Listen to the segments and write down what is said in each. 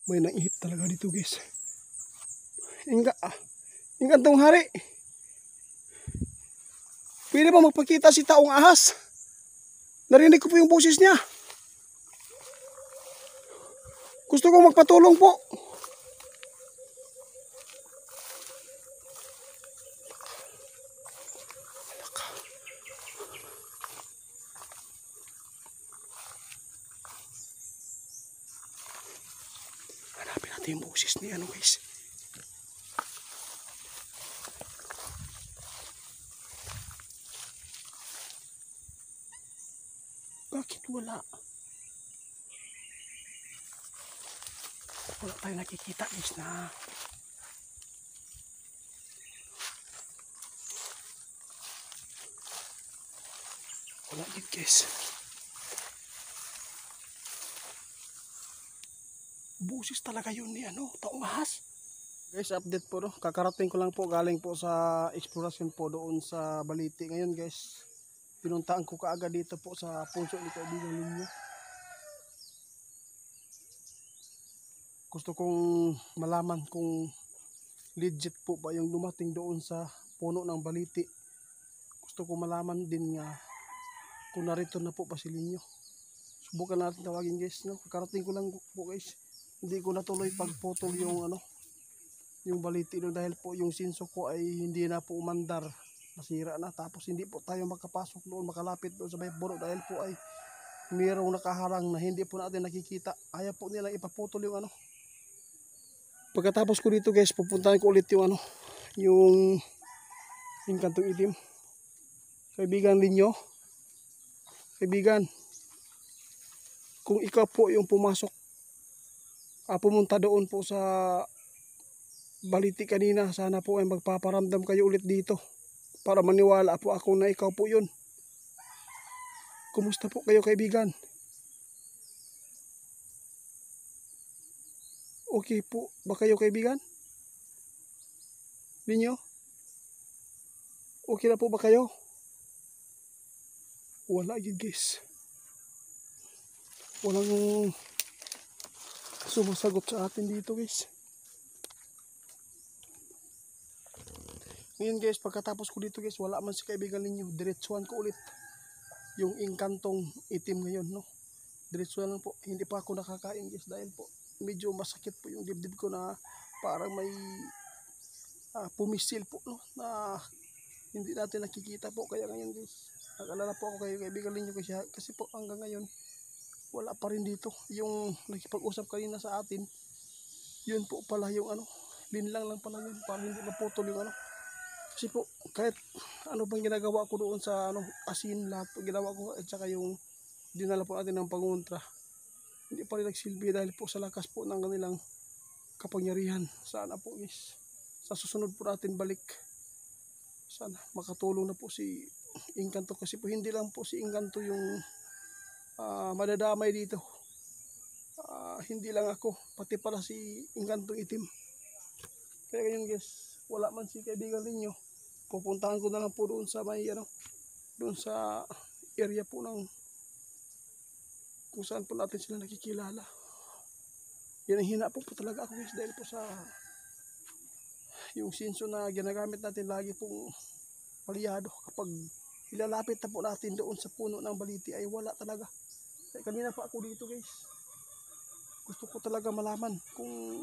May naihip talaga dito guys. Ingkantong hari. Pwede ba magpakita si taong ahas? Narinig ko po yung boses niya. Gusto kong magpatulong po. Hanapin natin yung boses ni ano guys. Bakit wala? Wala tayo nakikita guys na wala din guys. Busis talaga yun ni ano, taong ahas. Guys, update po no. Kakarating ko lang po galing po sa explorasyon po doon sa Baliti. Ngayon guys, pinuntaan ko kaagad dito po sa punso ni kaibigan ninyo. Gusto kong malaman kung legit po ba yung dumating doon sa puno ng Baliti. Gusto kong malaman din nga kung narito na po ba si Linyo. Subukan natin tawagin guys, no? Kakarating ko lang po guys. Hindi ko natuloy pagputol yung ano, yung Baliti no, dahil po yung sinso ko ay hindi na po umandar. Nasira na, tapos hindi po tayo makapasok doon, makalapit doon sa may puno dahil po ay mayroong nakaharang na hindi po natin nakikita. Ayaw po nila ipaputol yung ano. Pagkatapos ko dito guys, pupuntahan ko ulit yung ano, yung Ingkantong Itim. Kaibigan Linyo, kaibigan, kung ikaw po yung pumasok, pumunta doon po sa Baliti kanina, sana po ay magpaparamdam kayo ulit dito para maniwala po ako na ikaw po yun. Kumusta po kayo kaibigan? Okay po ba kayo kaibigan? Linyo? Okay na po ba kayo? Wala yun guys. Walang sumasagot sa atin dito guys. Ngayon guys, pagkatapos ko dito guys, wala man si kaibigan ninyo. Diretsuhan ko ulit yung Ingkantong Itim ngayon, no? Diretsuhan lang po. Hindi pa ako nakakain guys dahil po medyo masakit po yung dibdib ko na parang may pumisil po, no? Na hindi natin nakikita po. Kaya ngayon guys, nag-alala po ako kayo kaibigan ninyo kasi po hanggang ngayon wala pa rin dito. Yung nakipag-usap kanina sa atin, yun po pala yung ano, linlang lang pala yun para hindi maputol yung ano. Kasi po kahit ano bang ginagawa ko doon sa ano, asin lahat po ginawa ko at saka yung dinala po natin ng pangontra, hindi pa rin nagsilbi dahil po sa lakas po ng kanilang kapangyarihan. Sana po guys, sa susunod po natin balik, sana makatulong na po si Ingkanto kasi po hindi lang po si Ingkanto yung madadamay dito. Hindi lang ako, pati pala si Ingkantong Itim. Kaya ngayon guys, wala man si kaibigan ninyo, pupuntahan ko na lang po doon sa may ano, doon sa area po ng kung saan po natin sila nakikilala. Yan ang hina po talaga ako guys dahil po sa yung sinso na ginagamit natin lagi pong palyado. Kapag ilalapit na po natin doon sa puno ng Baliti ay wala talaga. Kaya kanina pa ako dito guys, gusto ko talaga malaman kung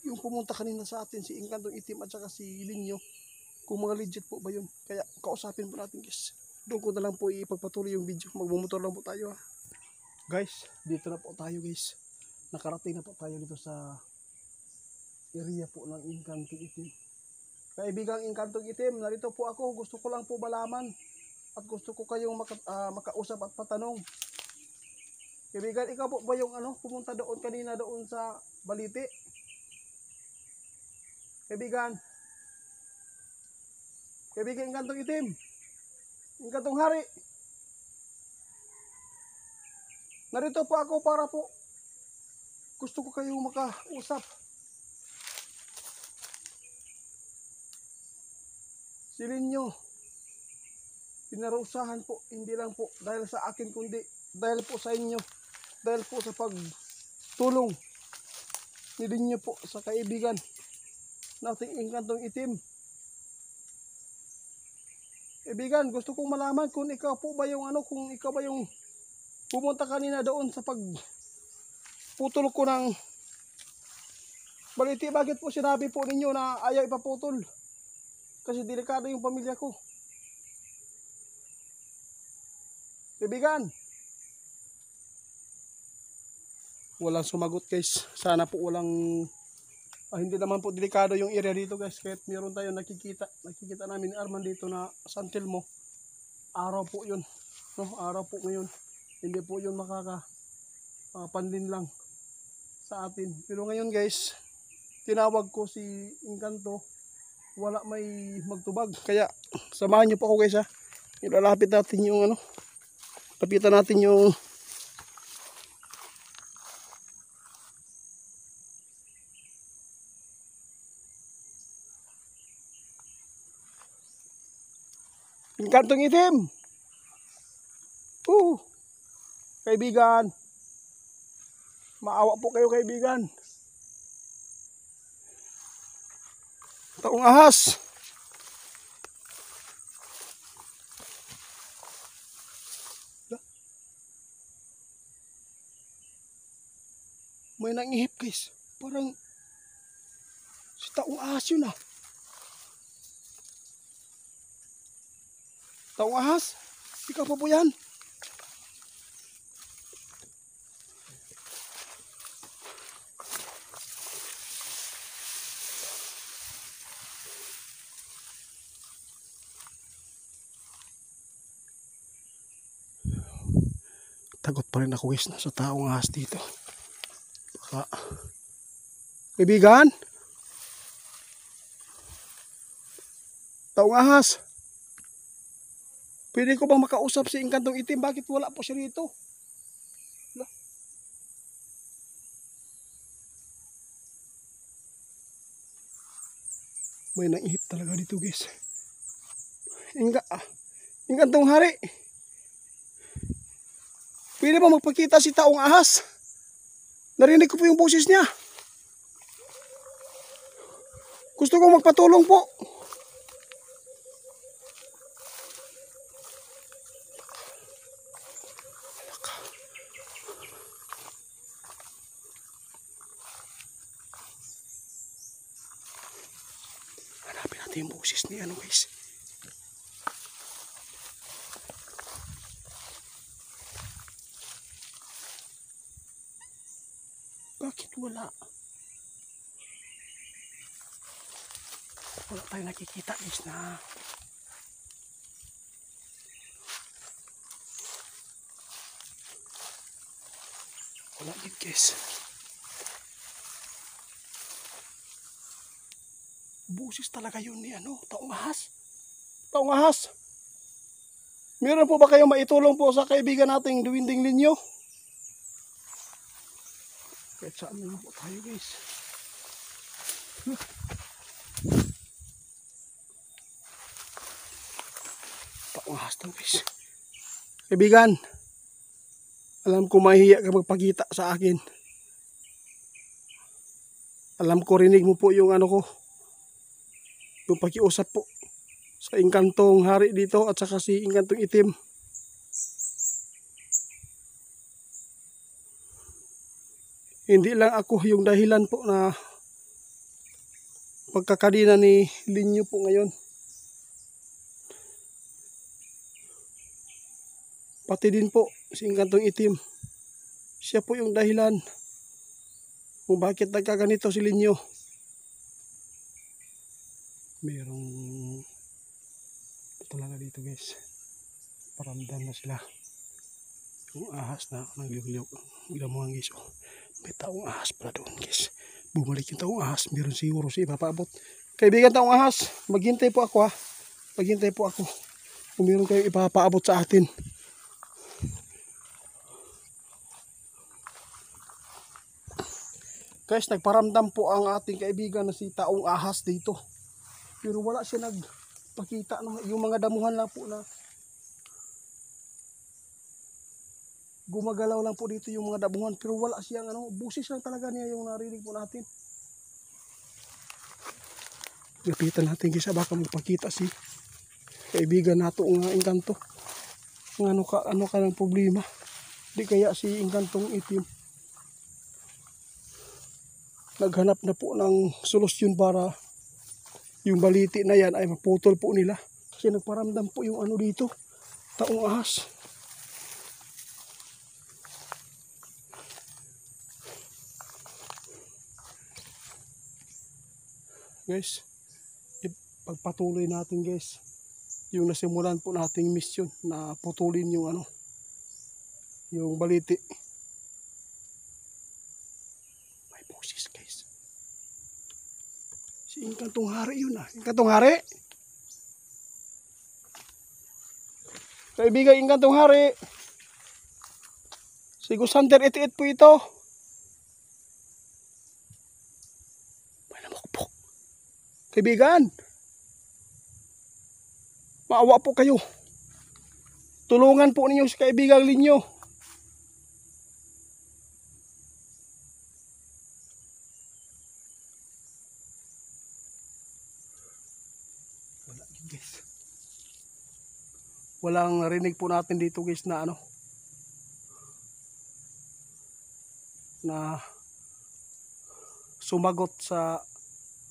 yung pumunta kanina sa atin si Ingkantong Itim at saka si Linyo, kung mga legit po ba yun. Kaya kausapin po natin guys. Doon ko na lang po ipagpatuloy yung video. Magmumotor lang po tayo guys, dito na po tayo guys. Nakarating na po tayo dito sa area po ng Ingkantong Itim. Kaibigang Ingkantong Itim, narito po ako. Gusto ko lang po malaman at gusto ko kayong makausap at patanong. Kaibigan, ikaw po ba yung ano, pumunta doon kanina doon sa Baliti? Kaibigan, kaibigan Ingkantong Itim, Ingkantong Hari, narito po ako para po gusto ko kayong makausap. Si Linyo, pinarusahan po, hindi lang po dahil sa akin kundi dahil po sa inyo, dahil po sa pagtulong nilin niyo po sa kaibigan nating Engkantong Itim. Kaibigan, gusto kong malaman kung ikaw po ba yung kung ikaw ba yung pumunta kanina doon sa pagputol ko ng baliti. Bakit po sinabi po ninyo na ayaw ipaputol? Kasi delikado yung pamilya ko. Kaibigan, walang sumagot guys. Sana po walang hindi naman po delikado yung area dito guys. Kahit meron tayong nakikita namin ni Arman dito na San Telmo. Araw po yun, no? Araw po ngayon. Hindi po yun panlin lang sa atin. Pero ngayon guys, tinawag ko si Engkanto, wala may magtubag. Kaya samahan nyo po ako guys ha. Ilalapit natin yung lapitan natin yung Engkantong Itim. Kaibigan, maawa po kayo kaibigan. Taong ahas. May nangihip guys. Parang si taong ahas yun ah. Taong ahas, ikaw pa po yan. Takot pa rin ako guys sa taong ahas dito. Baka kaibigan, taong ahas, pwede ko bang makausap si Engkantong Itim? Bakit wala po siya rito? May naihip talaga dito guys. Engkantong Hari, pwede ba magpakita si taong ahas? Narinig ko po yung boses niya. Gusto kong magpatulong po. Hanapin natin yung boses ni guys. Bakit wala? Wala tayong nakikita guys na wala din guys. Busis talaga yun ni taong ahas. Taong ahas, meron po ba kayong maitulong po sa kaibigan nating Duwinding Linyo? Kahit saan naman po tayo guys. Taong ahas daw guys. Kaibigan, alam ko mahihiya ka magpakita sa akin. Alam ko rinig mo po yung ko, yung pakiusap po sa Engkantong Hari dito at saka si Engkantong Itim. Hindi lang ako yung dahilan po na pagkakadina ni Linyo po ngayon. Pati din po si Engkantong Itim. Siya po yung dahilan kung bakit nagkaganito si Linyo. Merong talaga dito guys. Paramdam na sila. Yung ahas na nagliyok-liyok. Gilamuhan guys. May taong ahas pala doon guys. Bumalik yung taong ahas. Meron siguro siya ipapaabot. Kaibigan taong ahas, maghintay po ako ha. Maghintay po ako. Kung meron kayo ipapaabot sa atin. Guys, nagparamdam po ang ating kaibigan na si taong ahas dito. Pero wala siya nagpakita. Yung mga damuhan lang po na gumagalaw lang po dito yung mga dabungan, pero wala siyang ano, busis lang talaga niya yung narinig po natin. Lapitan natin kasi baka magpakita si kaibigan nato nga engkanto. Ano ka ng problema? Di kaya si engkantong itim naghanap na po ng solusyon para yung baliti na yan ay maputol po nila. Kasi nagparamdam po yung ano dito, taong ahas. Guys, pagpatuloy natin guys yung nasimulan po nating mission na putulin yung ano, yung baliti. May boses guys. Si engkantong hari yun ah. Engkantong hari. Kaibigan engkantong hari. Si Ghost Hunter 88 po ito. May namukpok. Kaibigan. Maawa po kayo. Tulungan po ninyo si kaibigan ninyo. Wala guys. Walang narinig po natin dito guys na ano. Na sumagot sa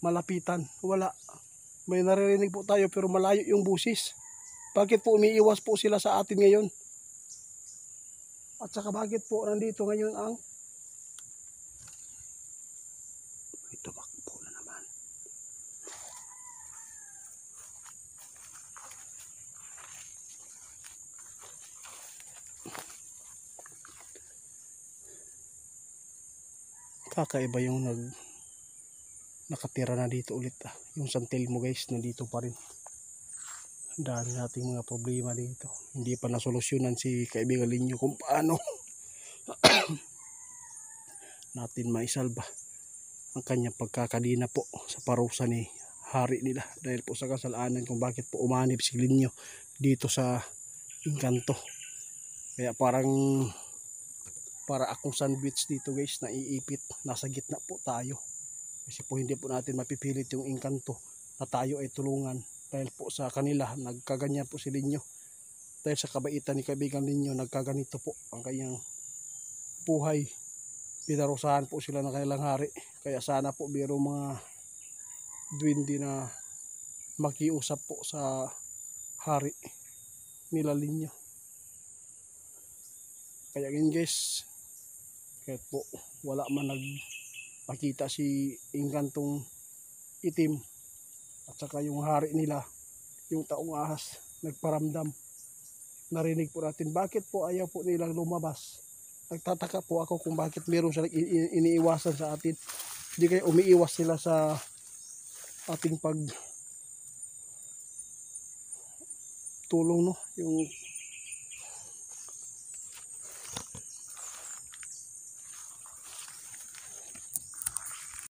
malapitan. Wala. May naririnig po tayo pero malayo yung busis. Bakit po umiiwas po sila sa atin ngayon? At saka bakit po nandito ngayon ang tumakbo na naman. Kakaiba yung nakatira na dito ulit ah. Yung santil mo guys nandito pa rin. Ang dami nating mga problema dito. Hindi pa nasolusyonan si kaibigan ninyo kung paano natin maisalba ang kanyang pagkakadina po sa parusa ni hari nila. Dahil po sa kasalanan kung bakit po umanib si Linyo dito sa engkanto. Kaya para akong sandwich dito guys na iipit. Nasa gitna po tayo. Kasi po hindi po natin mapipilit yung engkanto na tayo ay tulungan. Dahil po sa kanila, nagkaganyan po si Linyo. Dahil sa kabaitan ni kaibigan Linyo, nagkaganito po ang kanyang buhay. Pinarusahan po sila ng kanilang hari. Kaya sana po mayroong mga duwende na makiusap po sa hari nila Linyo. Kaya ganyan guys, kahit po wala man nagpakita si engkantong itim at saka yung hari nila, yung taong ahas, nagparamdam. Narinig po natin bakit po ayaw po nilang lumabas. Nagtataka po ako kung bakit meron silang iniiwasan sa atin. Hindi kayo umiiwas sila sa ating pag tulong no, yung